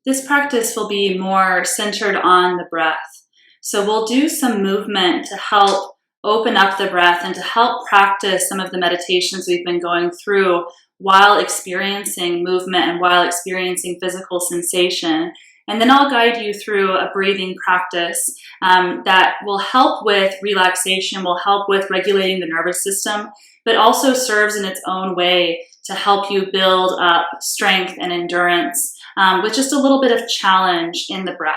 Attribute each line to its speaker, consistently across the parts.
Speaker 1: This practice will be more centered on the breath. So we'll do some movement to help open up the breath and to help practice some of the meditations we've been going through while experiencing movement and while experiencing physical sensation. And then I'll guide you through a breathing practice that will help with relaxation, will help with regulating the nervous system, but also serves in its own way to help you build up strength and endurance with just a little bit of challenge in the breath.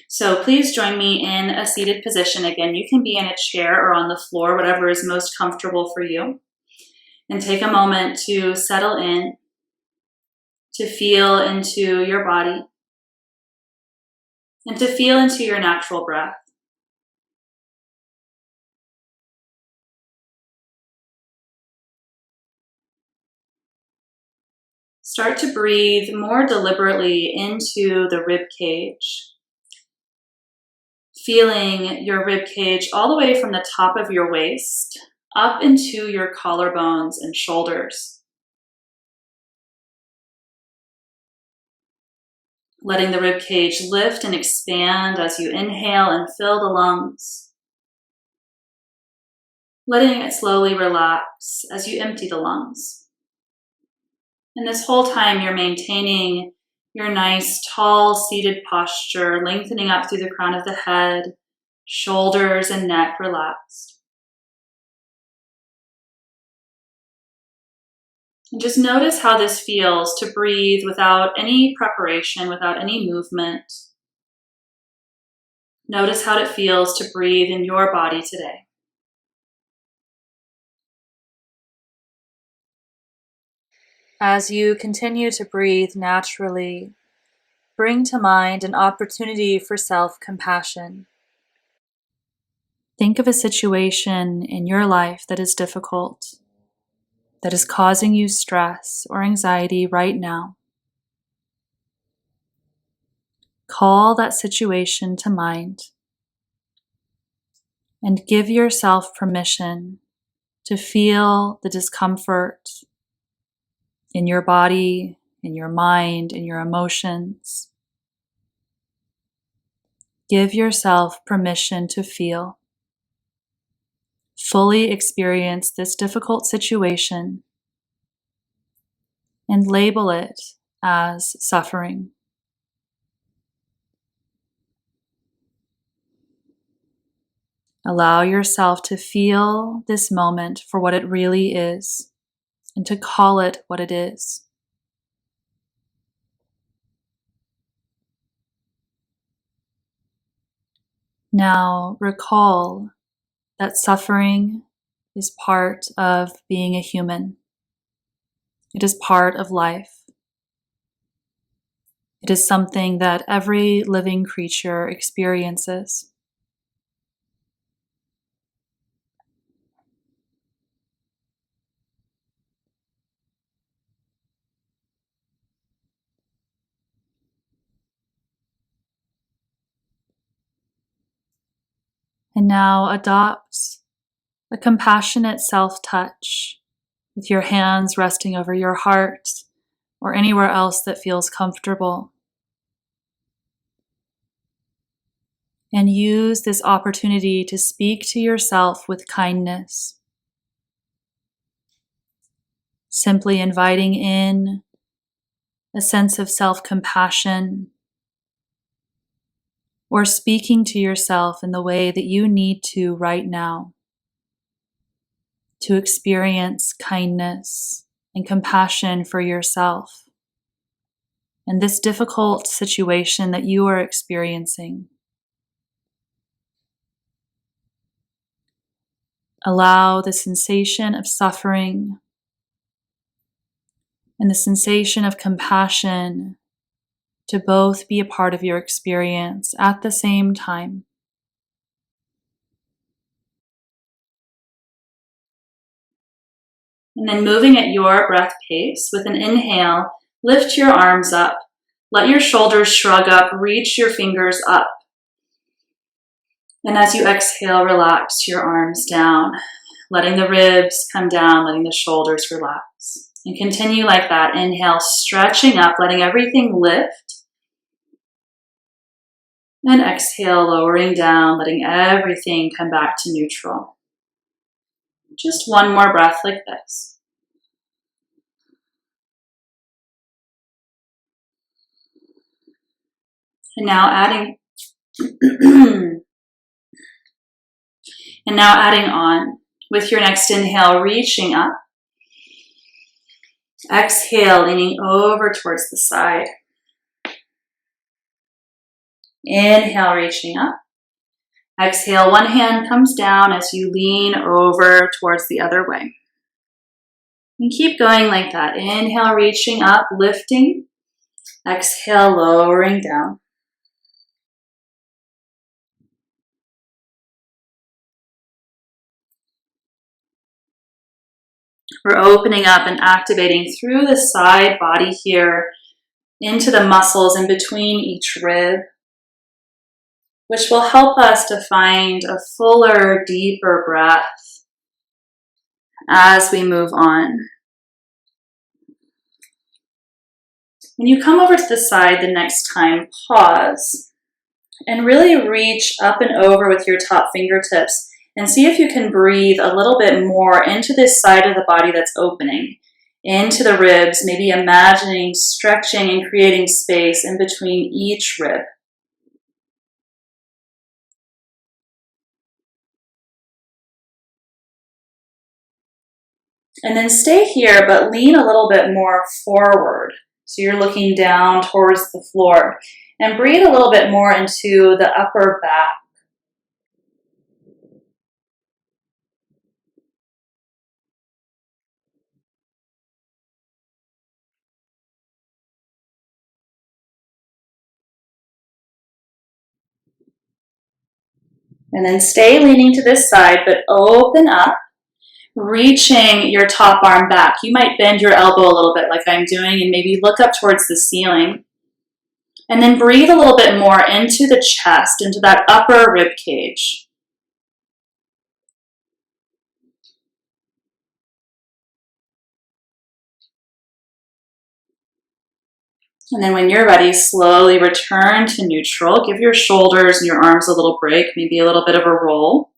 Speaker 1: So please join me in a seated position. Again, you can be in a chair or on the floor, whatever is most comfortable for you. And take a moment to settle in, to feel into your body, and to feel into your natural breath. Start to breathe more deliberately into the rib cage, feeling your rib cage all the way from the top of your waist up into your collarbones and shoulders. Letting the rib cage lift and expand as you inhale and fill the lungs. Letting it slowly relax as you empty the lungs. And this whole time you're maintaining your nice tall seated posture, lengthening up through the crown of the head, shoulders and neck relaxed. And just notice how this feels to breathe without any preparation, without any movement. Notice how it feels to breathe in your body today. As you continue to breathe naturally, bring to mind an opportunity for self-compassion. Think of a situation in your life that is difficult, that is causing you stress or anxiety right now. Call that situation to mind and give yourself permission to feel the discomfort in your body, in your mind, in your emotions. Give yourself permission to feel. Fully experience this difficult situation and label it as suffering. Allow yourself to feel this moment for what it really is and to call it what it is. Now recall that suffering is part of being a human. It is part of life. It is something that every living creature experiences. And now adopt a compassionate self-touch with your hands resting over your heart or anywhere else that feels comfortable. And use this opportunity to speak to yourself with kindness. Simply inviting in a sense of self-compassion, or speaking to yourself in the way that you need to right now to experience kindness and compassion for yourself and this difficult situation that you are experiencing. Allow the sensation of suffering and the sensation of compassion to both be a part of your experience at the same time. And then moving at your breath pace, with an inhale, lift your arms up. Let your shoulders shrug up, reach your fingers up. And as you exhale, relax your arms down, letting the ribs come down, letting the shoulders relax. And continue like that. Inhale, stretching up, letting everything lift. And exhale, lowering down, letting everything come back to neutral. Just one more breath like this. And now adding on with your next inhale, reaching up. Exhale, leaning over towards the side. Inhale, reaching up. Exhale, one hand comes down as you lean over towards the other way. And keep going like that. Inhale, reaching up, lifting. Exhale, lowering down. We're opening up and activating through the side body here into the muscles in between each rib, which will help us to find a fuller, deeper breath as we move on. When you come over to the side the next time, pause and really reach up and over with your top fingertips and see if you can breathe a little bit more into this side of the body that's opening, into the ribs, maybe imagining stretching and creating space in between each rib. And then stay here, but lean a little bit more forward. So you're looking down towards the floor. And breathe a little bit more into the upper back. And then stay leaning to this side, but open up, reaching your top arm back. You might bend your elbow a little bit like I'm doing and maybe look up towards the ceiling. And then breathe a little bit more into the chest, into that upper rib cage. And then when you're ready, slowly return to neutral. Give your shoulders and your arms a little break, maybe a little bit of a roll.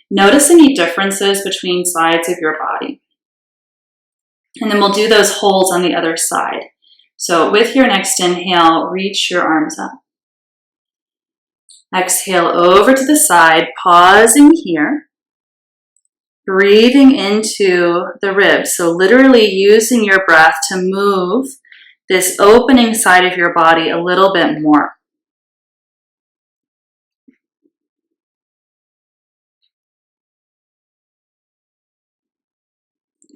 Speaker 1: Notice any differences between sides of your body. And then we'll do those holds on the other side. So with your next inhale, reach your arms up. Exhale over to the side, pausing here. Breathing into the ribs. So literally using your breath to move this opening side of your body a little bit more.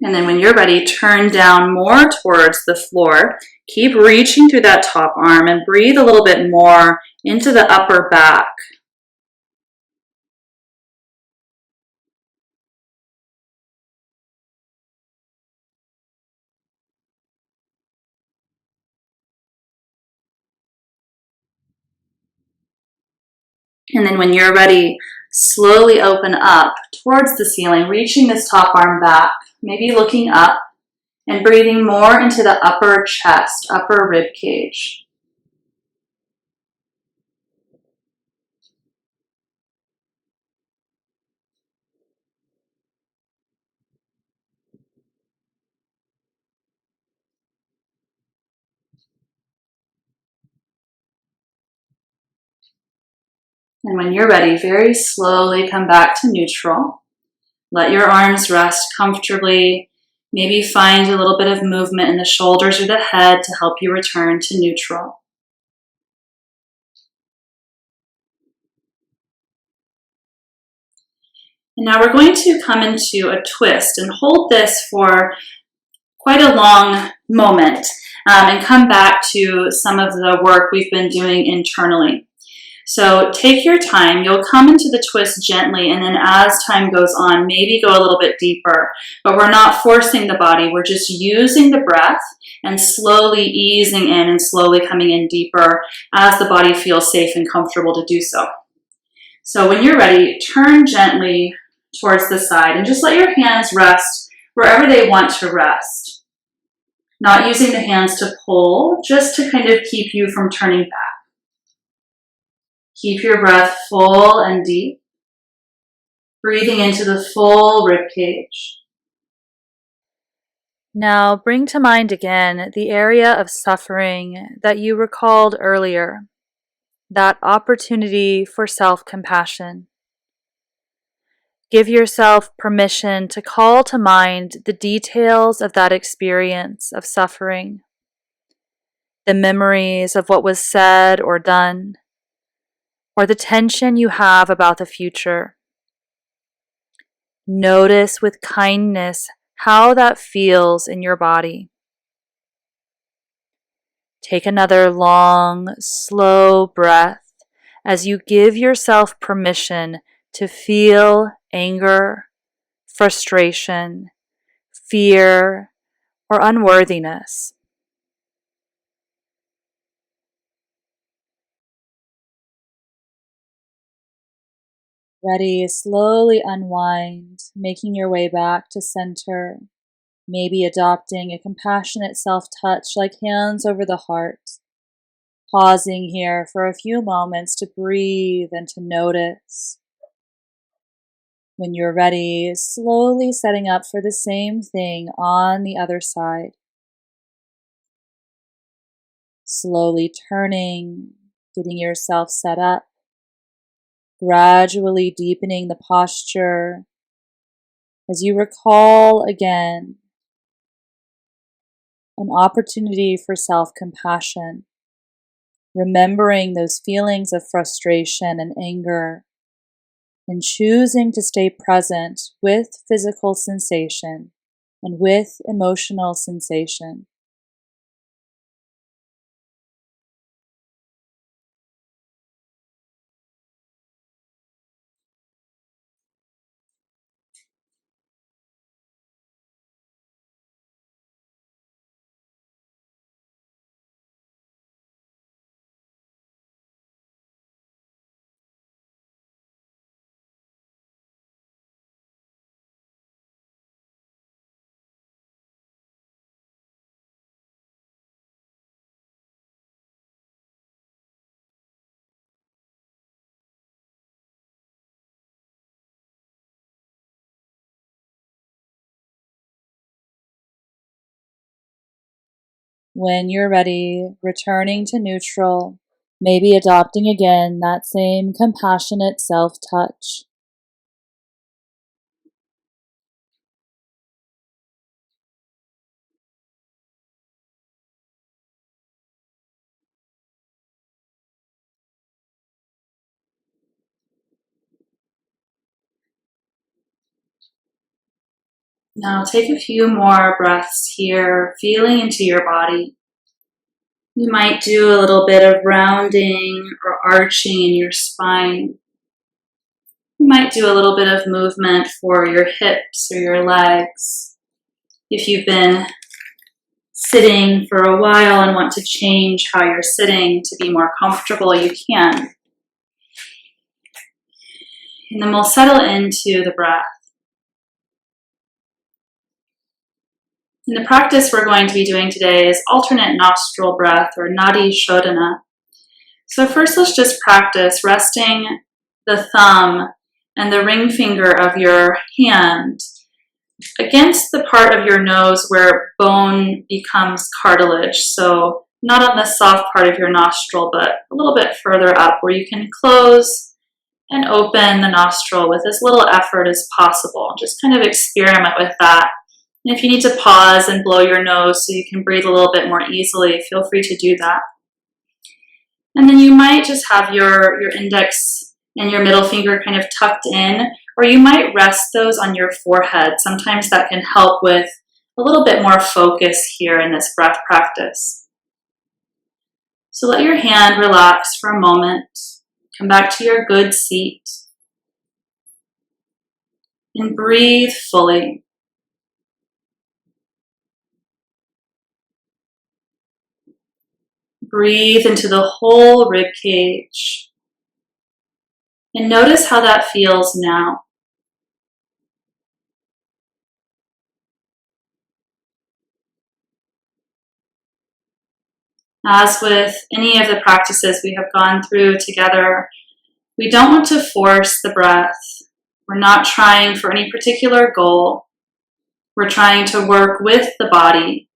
Speaker 1: And then when you're ready, turn down more towards the floor. Keep reaching through that top arm and breathe a little bit more into the upper back. And then when you're ready, slowly open up towards the ceiling, reaching this top arm back, maybe looking up and breathing more into the upper chest, upper rib cage. And when you're ready, very slowly come back to neutral. Let your arms rest comfortably. Maybe find a little bit of movement in the shoulders or the head to help you return to neutral. And now we're going to come into a twist and hold this for quite a long moment and come back to some of the work we've been doing internally. So take your time. You'll come into the twist gently, and then as time goes on, maybe go a little bit deeper. But we're not forcing the body. We're just using the breath and slowly easing in and slowly coming in deeper as the body feels safe and comfortable to do so. So when you're ready, turn gently towards the side and just let your hands rest wherever they want to rest. Not using the hands to pull, just to kind of keep you from turning back. Keep your breath full and deep, breathing into the full rib cage. Now bring to mind again the area of suffering that you recalled earlier, that opportunity for self-compassion. Give yourself permission to call to mind the details of that experience of suffering, the memories of what was said or done, or the tension you have about the future. Notice with kindness how that feels in your body. Take another long, slow breath as you give yourself permission to feel anger, frustration, fear, or unworthiness. Ready, slowly unwind, making your way back to center, maybe adopting a compassionate self-touch like hands over the heart. Pausing here for a few moments to breathe and to notice. When you're ready, slowly setting up for the same thing on the other side. Slowly turning, getting yourself set up. Gradually deepening the posture as you recall again an opportunity for self-compassion, remembering those feelings of frustration and anger, and choosing to stay present with physical sensation and with emotional sensation. When you're ready, returning to neutral, maybe adopting again that same compassionate self-touch. Now take a few more breaths here, feeling into your body. You might do a little bit of rounding or arching in your spine. You might do a little bit of movement for your hips or your legs. If you've been sitting for a while and want to change how you're sitting to be more comfortable, you can. And then we'll settle into the breath. And the practice we're going to be doing today is alternate nostril breath, or Nadi Shodhana. So first, let's just practice resting the thumb and the ring finger of your hand against the part of your nose where bone becomes cartilage. So not on the soft part of your nostril, but a little bit further up where you can close and open the nostril with as little effort as possible. Just kind of experiment with that. And if you need to pause and blow your nose so you can breathe a little bit more easily, feel free to do that. And then you might just have your index and your middle finger kind of tucked in, or you might rest those on your forehead. Sometimes that can help with a little bit more focus here in this breath practice. So let your hand relax for a moment. Come back to your good seat. And breathe fully. Breathe into the whole rib cage. And notice how that feels now. As with any of the practices we have gone through together, We don't want to force the breath. We're not trying for any particular goal. We're trying to work with the body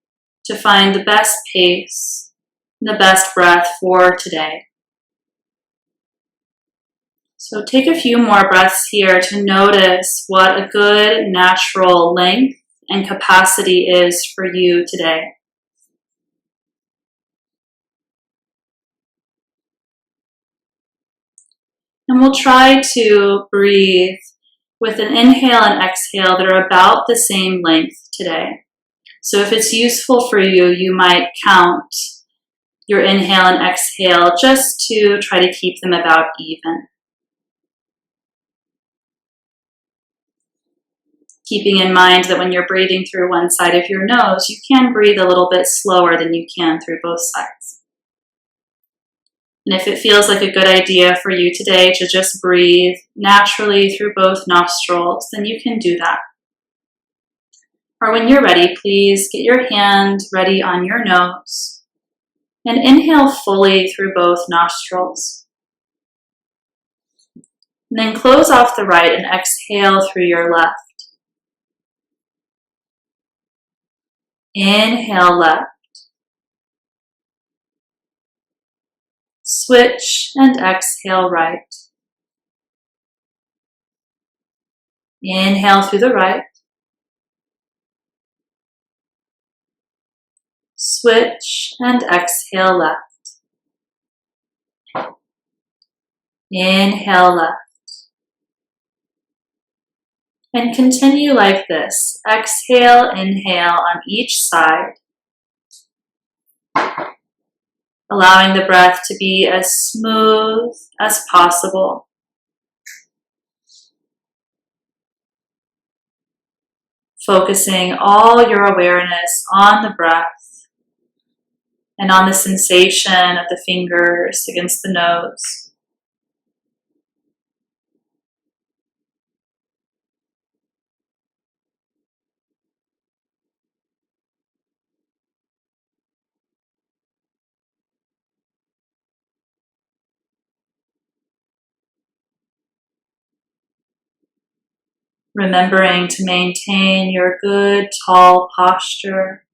Speaker 1: to find the best pace and the best breath for today. So take a few more breaths here to notice what a good natural length and capacity is for you today. And we'll try to breathe with an inhale and exhale that are about the same length today. So if it's useful for you, you might count your inhale and exhale just to try to keep them about even. Keeping in mind that when you're breathing through one side of your nose, you can breathe a little bit slower than you can through both sides. And if it feels like a good idea for you today to just breathe naturally through both nostrils, then you can do that. Or when you're ready, please get your hand ready on your nose and inhale fully through both nostrils. And then close off the right and exhale through your left. Inhale left. Switch and exhale right. Inhale through the right. Switch and exhale left. Inhale left. And continue like this. Exhale, inhale on each side. Allowing the breath to be as smooth as possible. Focusing all your awareness on the breath and on the sensation of the fingers against the nose. Remembering to maintain your good, tall posture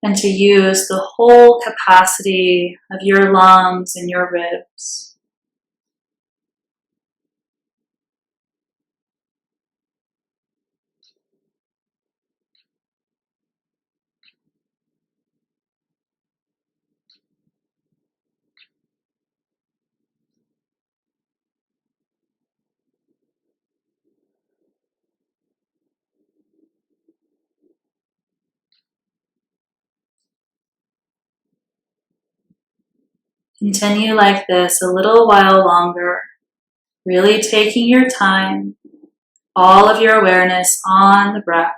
Speaker 1: and to use the whole capacity of your lungs and your ribs. Continue like this a little while longer, really taking your time, all of your awareness on the breath.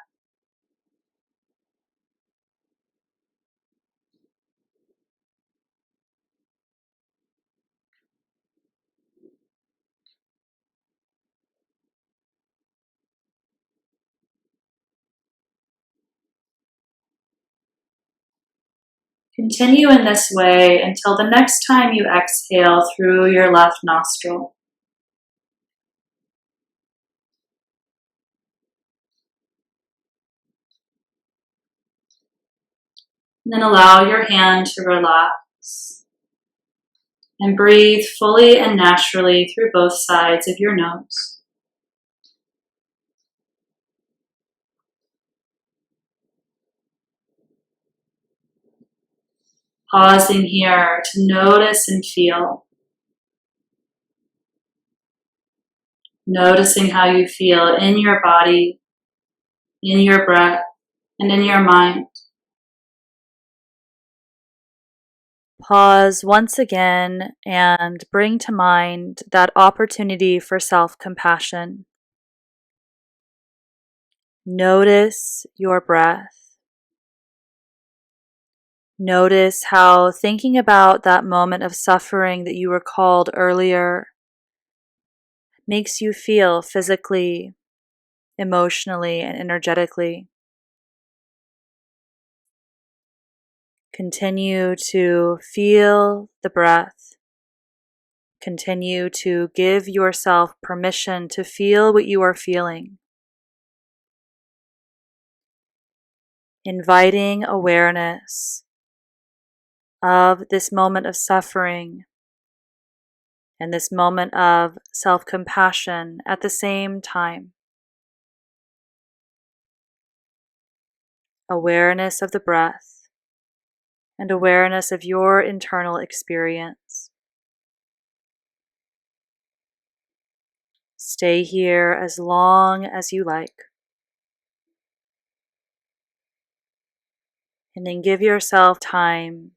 Speaker 1: Continue in this way until the next time you exhale through your left nostril. And then allow your hand to relax and breathe fully and naturally through both sides of your nose. Pausing here to notice and feel. Noticing how you feel in your body, in your breath, and in your mind. Pause once again and bring to mind that opportunity for self-compassion. Notice your breath. Notice how thinking about that moment of suffering that you recalled earlier makes you feel physically, emotionally, and energetically. Continue to feel the breath Continue to give yourself permission to feel what you are feeling, inviting awareness of this moment of suffering and this moment of self-compassion at the same time. Awareness of the breath and awareness of your internal experience. Stay here as long as you like. And then give yourself time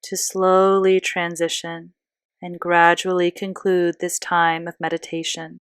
Speaker 1: to slowly transition and gradually conclude this time of meditation.